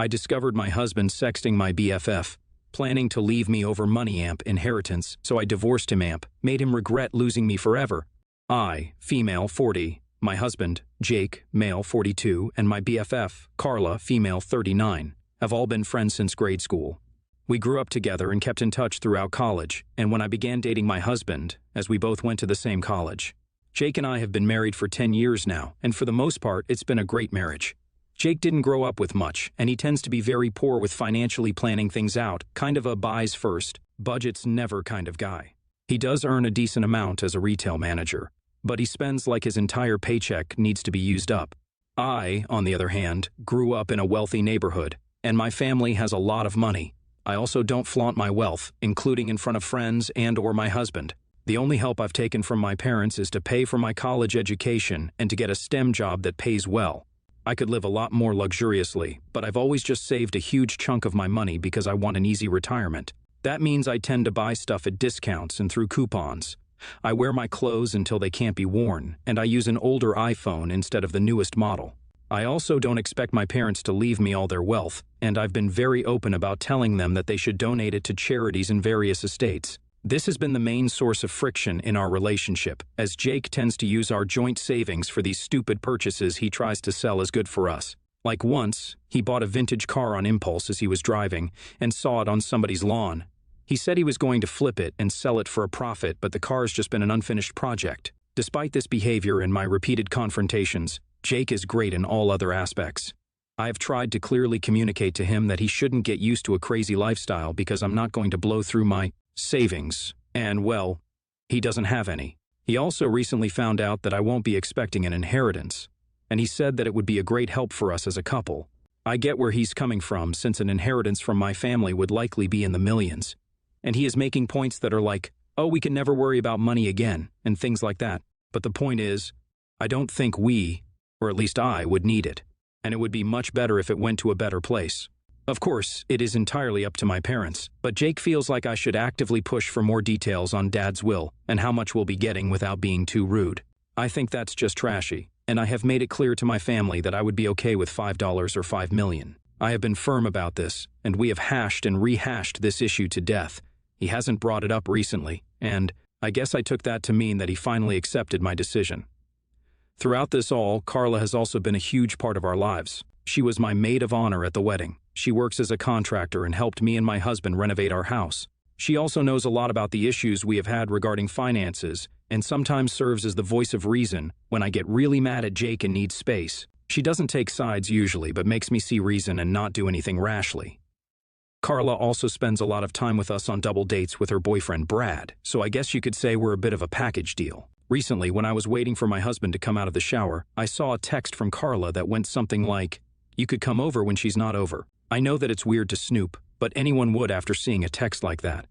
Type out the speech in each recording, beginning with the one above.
I discovered my husband sexting my BFF, planning to leave me over money inheritance, so I divorced him made him regret losing me forever. I, female 40, my husband, Jake, male 42, and my BFF, Carla, female 39, have all been friends since grade school. We grew up together and kept in touch throughout college, and when I began dating my husband, as we both went to the same college. Jake and I have been married for 10 years now, and for the most part, it's been a great marriage. Jake didn't grow up with much, and he tends to be very poor with financially planning things out, kind of a buys first, budgets never kind of guy. He does earn a decent amount as a retail manager, but he spends like his entire paycheck needs to be used up. I, on the other hand, grew up in a wealthy neighborhood, and my family has a lot of money. I also don't flaunt my wealth, including in front of friends and/or my husband. The only help I've taken from my parents is to pay for my college education and to get a STEM job that pays well. I could live a lot more luxuriously, but I've always just saved a huge chunk of my money because I want an easy retirement. That means I tend to buy stuff at discounts and through coupons. I wear my clothes until they can't be worn, and I use an older iPhone instead of the newest model. I also don't expect my parents to leave me all their wealth, and I've been very open about telling them that they should donate it to charities in various estates. This has been the main source of friction in our relationship, as Jake tends to use our joint savings for these stupid purchases he tries to sell as good for us. Like once, he bought a vintage car on impulse as he was driving and saw it on somebody's lawn. He said he was going to flip it and sell it for a profit, but the car's just been an unfinished project. Despite this behavior and my repeated confrontations, Jake is great in all other aspects. I have tried to clearly communicate to him that he shouldn't get used to a crazy lifestyle because I'm not going to blow through my savings, and well, he doesn't have any. He also recently found out that I won't be expecting an inheritance, and he said that it would be a great help for us as a couple. I get where he's coming from, since an inheritance from my family would likely be in the millions, and he is making points that are like, oh, we can never worry about money again, and things like that. But the point is, I don't think we, or at least I, would need it, and it would be much better if it went to a better place. Of course, it is entirely up to my parents, but Jake feels like I should actively push for more details on Dad's will and how much we'll be getting without being too rude. I think that's just trashy, and I have made it clear to my family that I would be okay with $5 or $5 million. I have been firm about this, and we have hashed and rehashed this issue to death. He hasn't brought it up recently, and I guess I took that to mean that he finally accepted my decision. Throughout this all, Carla has also been a huge part of our lives. She was my maid of honor at the wedding. She works as a contractor and helped me and my husband renovate our house. She also knows a lot about the issues we have had regarding finances and sometimes serves as the voice of reason when I get really mad at Jake and need space. She doesn't take sides usually, but makes me see reason and not do anything rashly. Carla also spends a lot of time with us on double dates with her boyfriend Brad, so I guess you could say we're a bit of a package deal. Recently, when I was waiting for my husband to come out of the shower, I saw a text from Carla that went something like, "You could come over when she's not over." I know that it's weird to snoop, but anyone would after seeing a text like that.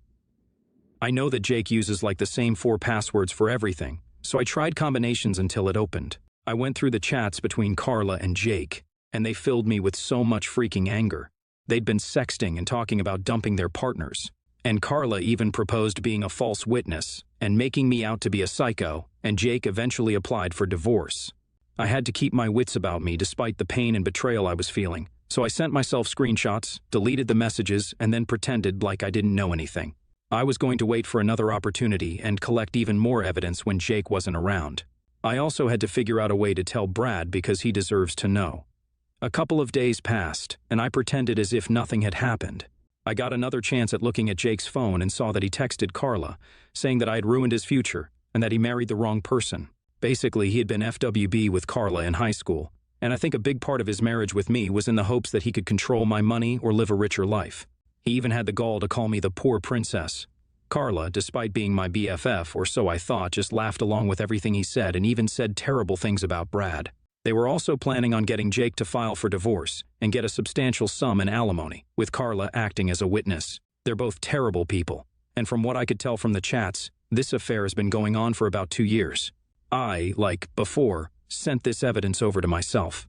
I know that Jake uses like the same 4 passwords for everything, so I tried combinations until it opened. I went through the chats between Carla and Jake, and they filled me with so much freaking anger. They'd been sexting and talking about dumping their partners. And Carla even proposed being a false witness and making me out to be a psycho, and Jake eventually applied for divorce. I had to keep my wits about me despite the pain and betrayal I was feeling, so I sent myself screenshots, deleted the messages, and then pretended like I didn't know anything. I was going to wait for another opportunity and collect even more evidence when Jake wasn't around. I also had to figure out a way to tell Brad because he deserves to know. A couple of days passed, and I pretended as if nothing had happened. I got another chance at looking at Jake's phone and saw that he texted Carla, saying that I had ruined his future and that he married the wrong person. Basically, he had been FWB with Carla in high school, and I think a big part of his marriage with me was in the hopes that he could control my money or live a richer life. He even had the gall to call me the poor princess. Carla, despite being my BFF, or so I thought, just laughed along with everything he said and even said terrible things about Brad. They were also planning on getting Jake to file for divorce and get a substantial sum in alimony, with Carla acting as a witness. They're both terrible people, and from what I could tell from the chats, this affair has been going on for about 2 years. I, like before, sent this evidence over to myself.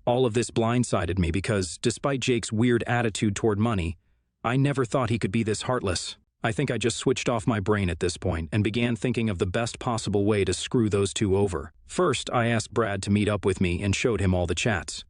All of this blindsided me because, despite Jake's weird attitude toward money, I never thought he could be this heartless. I think I just switched off my brain at this point and began thinking of the best possible way to screw those two over. First, I asked Brad to meet up with me and showed him all the chats.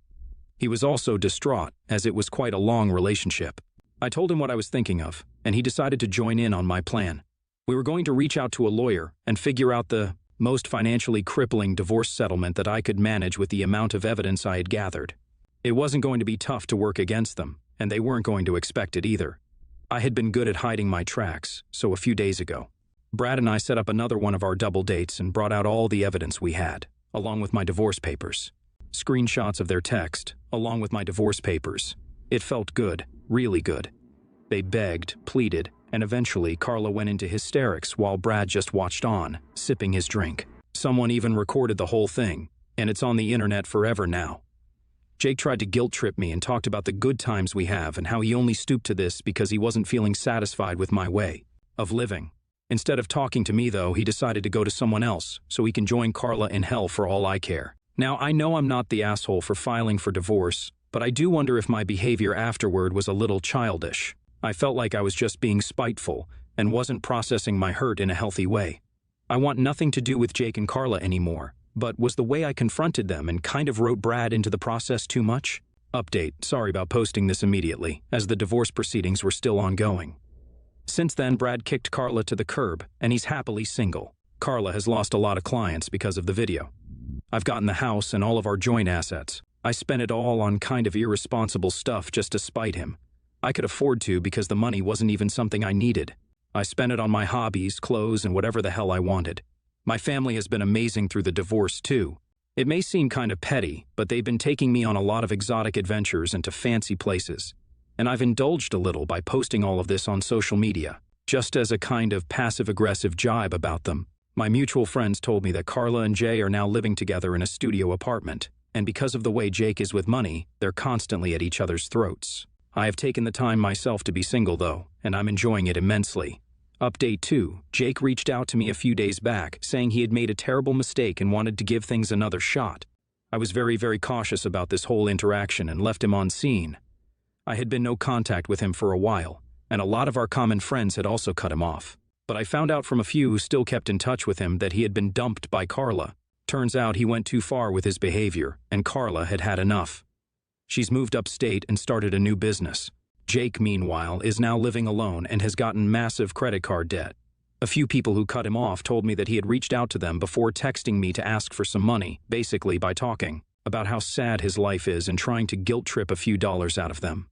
He was also distraught, as it was quite a long relationship. I told him what I was thinking of, and he decided to join in on my plan. We were going to reach out to a lawyer and figure out the most financially crippling divorce settlement that I could manage with the amount of evidence I had gathered. It wasn't going to be tough to work against them, and they weren't going to expect it either. I had been good at hiding my tracks, so a few days ago, Brad and I set up another one of our double dates and brought out all the evidence we had, along with my divorce papers. Screenshots of their text, along with my divorce papers. It felt good, really good. They begged, pleaded, and eventually Carla went into hysterics while Brad just watched on, sipping his drink. Someone even recorded the whole thing, and it's on the internet forever now. Jake tried to guilt trip me and talked about the good times we have and how he only stooped to this because he wasn't feeling satisfied with my way of living. Instead of talking to me, though, he decided to go to someone else so he can join Carla in hell for all I care. Now, I know I'm not the asshole for filing for divorce, but I do wonder if my behavior afterward was a little childish. I felt like I was just being spiteful and wasn't processing my hurt in a healthy way. I want nothing to do with Jake and Carla anymore, but was the way I confronted them and kind of wrote Brad into the process too much? Update, sorry about posting this immediately, as the divorce proceedings were still ongoing. Since then, Brad kicked Carla to the curb, and he's happily single. Carla has lost a lot of clients because of the video. I've gotten the house and all of our joint assets. I spent it all on kind of irresponsible stuff just to spite him. I could afford to because the money wasn't even something I needed. I spent it on my hobbies, clothes, and whatever the hell I wanted. My family has been amazing through the divorce, too. It may seem kind of petty, but they've been taking me on a lot of exotic adventures and to fancy places. And I've indulged a little by posting all of this on social media, just as a kind of passive-aggressive jibe about them. My mutual friends told me that Carla and Jay are now living together in a studio apartment, and because of the way Jake is with money, they're constantly at each other's throats. I have taken the time myself to be single, though, and I'm enjoying it immensely. Update 2. Jake reached out to me a few days back, saying he had made a terrible mistake and wanted to give things another shot. I was very, very cautious about this whole interaction and left him on scene. I had been no contact with him for a while, and a lot of our common friends had also cut him off. But I found out from a few who still kept in touch with him that he had been dumped by Carla. Turns out he went too far with his behavior, and Carla had had enough. She's moved upstate and started a new business. Jake, meanwhile, is now living alone and has gotten massive credit card debt. A few people who cut him off told me that he had reached out to them before texting me to ask for some money, basically by talking about how sad his life is and trying to guilt trip a few dollars out of them.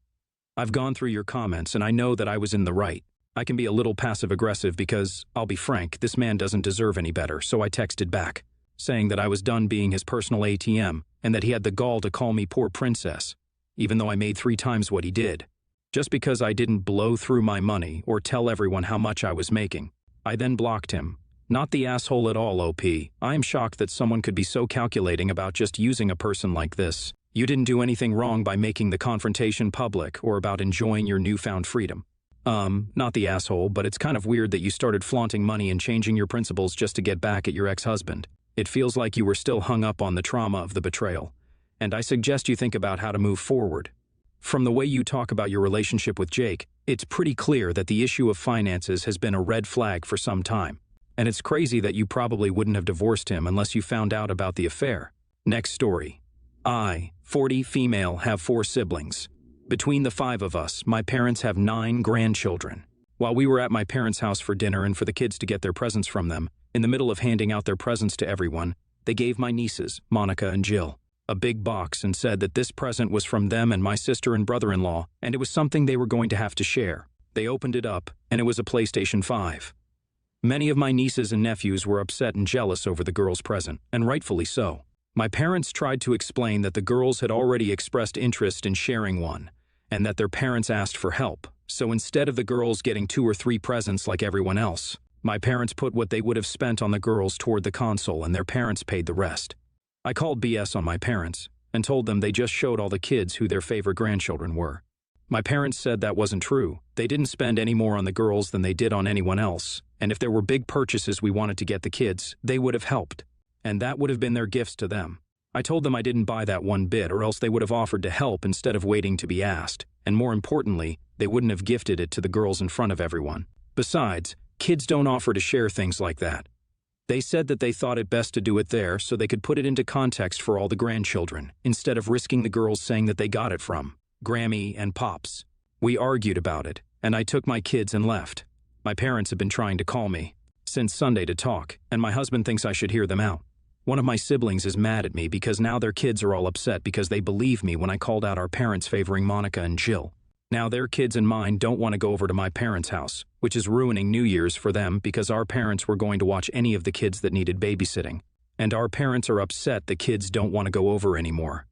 I've gone through your comments and I know that I was in the right. I can be a little passive-aggressive because, I'll be frank, this man doesn't deserve any better, so I texted back, saying that I was done being his personal ATM and that he had the gall to call me poor princess, even though I made 3 times what he did. Just because I didn't blow through my money or tell everyone how much I was making. I then blocked him. Not the asshole at all, OP. I am shocked that someone could be so calculating about just using a person like this. You didn't do anything wrong by making the confrontation public or about enjoying your newfound freedom. Not the asshole, but it's kind of weird that you started flaunting money and changing your principles just to get back at your ex-husband. It feels like you were still hung up on the trauma of the betrayal. And I suggest you think about how to move forward. From the way you talk about your relationship with Jake, it's pretty clear that the issue of finances has been a red flag for some time. And it's crazy that you probably wouldn't have divorced him unless you found out about the affair. Next story. I, 40, female, have 4 siblings. Between the 5 of us, my parents have 9 grandchildren. While we were at my parents' house for dinner and for the kids to get their presents from them, in the middle of handing out their presents to everyone, they gave my nieces, Monica and Jill, a big box and said that this present was from them and my sister and brother-in-law, and it was something they were going to have to share. They opened it up, and it was a PlayStation 5. Many of my nieces and nephews were upset and jealous over the girls' present, and rightfully so. My parents tried to explain that the girls had already expressed interest in sharing one, and that their parents asked for help. So instead of the girls getting 2 or 3 presents like everyone else, my parents put what they would have spent on the girls toward the console and their parents paid the rest. I called BS on my parents and told them they just showed all the kids who their favorite grandchildren were. My parents said that wasn't true. They didn't spend any more on the girls than they did on anyone else, and if there were big purchases we wanted to get the kids, they would have helped. And that would have been their gifts to them. I told them I didn't buy that one bit or else they would have offered to help instead of waiting to be asked, and more importantly, they wouldn't have gifted it to the girls in front of everyone. Besides, kids don't offer to share things like that. They said that they thought it best to do it there so they could put it into context for all the grandchildren, instead of risking the girls saying that they got it from Grammy and Pops. We argued about it, and I took my kids and left. My parents have been trying to call me since Sunday to talk, and my husband thinks I should hear them out. One of my siblings is mad at me because now their kids are all upset because they believe me when I called out our parents favoring Monica and Jill. Now their kids and mine don't want to go over to my parents' house, which is ruining New Year's for them because our parents were going to watch any of the kids that needed babysitting. And our parents are upset the kids don't want to go over anymore.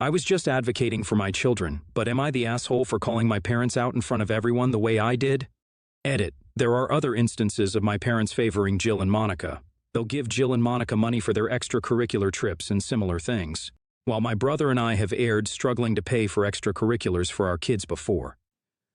I was just advocating for my children, but am I the asshole for calling my parents out in front of everyone the way I did? Edit. There are other instances of my parents favoring Jill and Monica. They'll give Jill and Monica money for their extracurricular trips and similar things, while my brother and I have aired struggling to pay for extracurriculars for our kids before.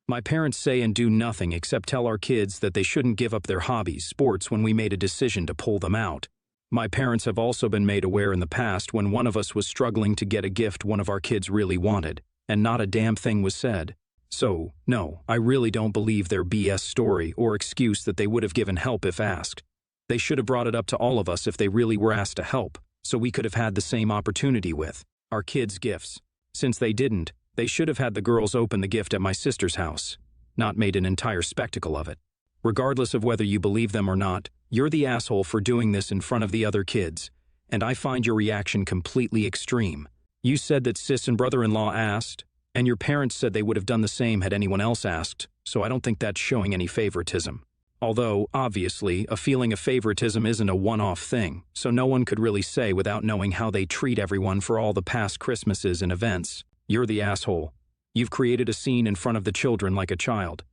My parents say and do nothing except tell our kids that they shouldn't give up their hobbies, sports, when we made a decision to pull them out. My parents have also been made aware in the past when one of us was struggling to get a gift one of our kids really wanted, and not a damn thing was said. So, no, I really don't believe their BS story or excuse that they would have given help if asked. They should have brought it up to all of us if they really were asked to help, so we could have had the same opportunity with our kids' gifts. Since they didn't, they should have had the girls open the gift at my sister's house, not made an entire spectacle of it. Regardless of whether you believe them or not, you're the asshole for doing this in front of the other kids, and I find your reaction completely extreme. You said that sis and brother-in-law asked, and your parents said they would have done the same had anyone else asked, so I don't think that's showing any favoritism. Although, obviously, a feeling of favoritism isn't a one-off thing, so no one could really say without knowing how they treat everyone for all the past Christmases and events. You're the asshole. You've created a scene in front of the children like a child.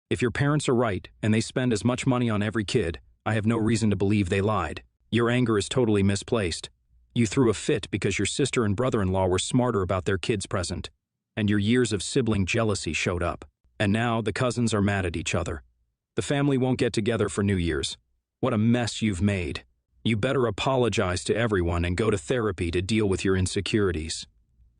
If your parents are right, and they spend as much money on every kid, I have no reason to believe they lied. Your anger is totally misplaced. You threw a fit because your sister and brother-in-law were smarter about their kids' present, and your years of sibling jealousy showed up. And now the cousins are mad at each other. The family won't get together for New Year's. What a mess you've made. You better apologize to everyone and go to therapy to deal with your insecurities.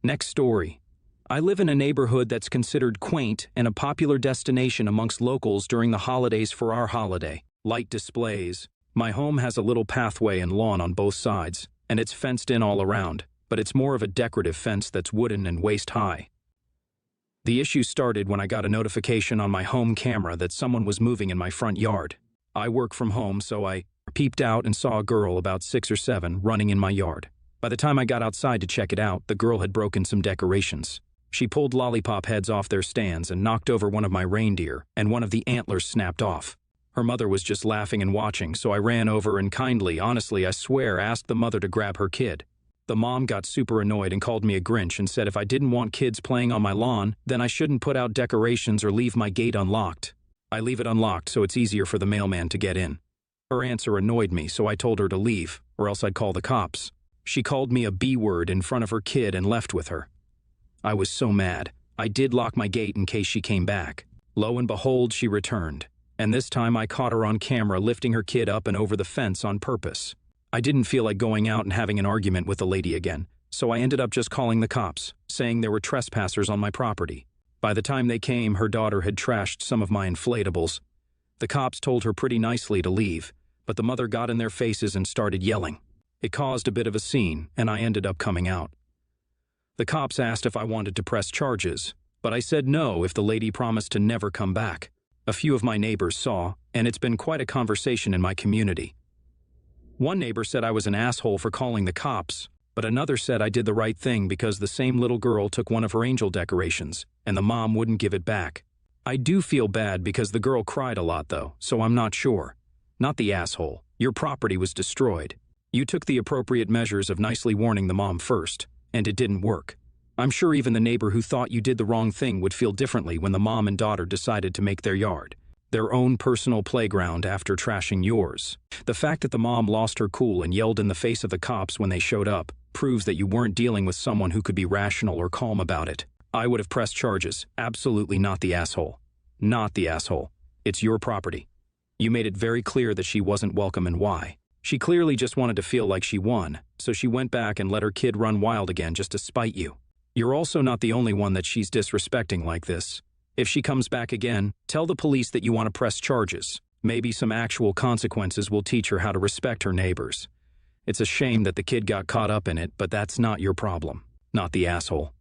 Next story. I live in a neighborhood that's considered quaint and a popular destination amongst locals during the holidays for our holiday. Light displays. My home has a little pathway and lawn on both sides, and it's fenced in all around, but it's more of a decorative fence that's wooden and waist high. The issue started when I got a notification on my home camera that someone was moving in my front yard. I work from home, so I peeped out and saw a girl about 6 or 7 running in my yard. By the time I got outside to check it out, the girl had broken some decorations. She pulled lollipop heads off their stands and knocked over one of my reindeer, and one of the antlers snapped off. Her mother was just laughing and watching, so I ran over and kindly, honestly, I swear, asked the mother to grab her kid. The mom got super annoyed and called me a Grinch and said if I didn't want kids playing on my lawn, then I shouldn't put out decorations or leave my gate unlocked. I leave it unlocked so it's easier for the mailman to get in. Her answer annoyed me, so I told her to leave, or else I'd call the cops. She called me a B-word in front of her kid and left with her. I was so mad. I did lock my gate in case she came back. Lo and behold, she returned. And this time I caught her on camera lifting her kid up and over the fence on purpose. I didn't feel like going out and having an argument with the lady again, so I ended up just calling the cops, saying there were trespassers on my property. By the time they came, her daughter had trashed some of my inflatables. The cops told her pretty nicely to leave, but the mother got in their faces and started yelling. It caused a bit of a scene, and I ended up coming out. The cops asked if I wanted to press charges, but I said no if the lady promised to never come back. A few of my neighbors saw, and it's been quite a conversation in my community. One neighbor said I was an asshole for calling the cops, but another said I did the right thing because the same little girl took one of her angel decorations, and the mom wouldn't give it back. I do feel bad because the girl cried a lot though, so I'm not sure. Not the asshole. Your property was destroyed. You took the appropriate measures of nicely warning the mom first, and it didn't work. I'm sure even the neighbor who thought you did the wrong thing would feel differently when the mom and daughter decided to make their yard their own personal playground after trashing yours. The fact that the mom lost her cool and yelled in the face of the cops when they showed up proves that you weren't dealing with someone who could be rational or calm about it. I would have pressed charges. Absolutely not the asshole. Not the asshole. It's your property. You made it very clear that she wasn't welcome and why. She clearly just wanted to feel like she won, so she went back and let her kid run wild again just to spite you. You're also not the only one that she's disrespecting like this. If she comes back again, tell the police that you want to press charges. Maybe some actual consequences will teach her how to respect her neighbors. It's a shame that the kid got caught up in it, but that's not your problem, not the asshole.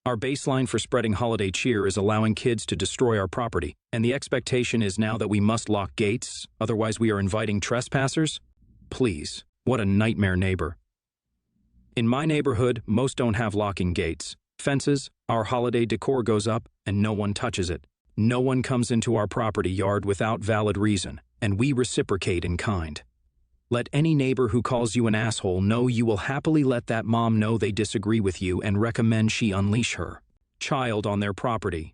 Our baseline for spreading holiday cheer is allowing kids to destroy our property, and the expectation is now that we must lock gates, otherwise we are inviting trespassers? Please, what a nightmare neighbor. In my neighborhood, most don't have locking gates. Fences, our holiday decor goes up, and no one touches it. No one comes into our property yard without valid reason, and we reciprocate in kind. Let any neighbor who calls you an asshole know you will happily let that mom know they disagree with you and recommend she unleash her child on their property.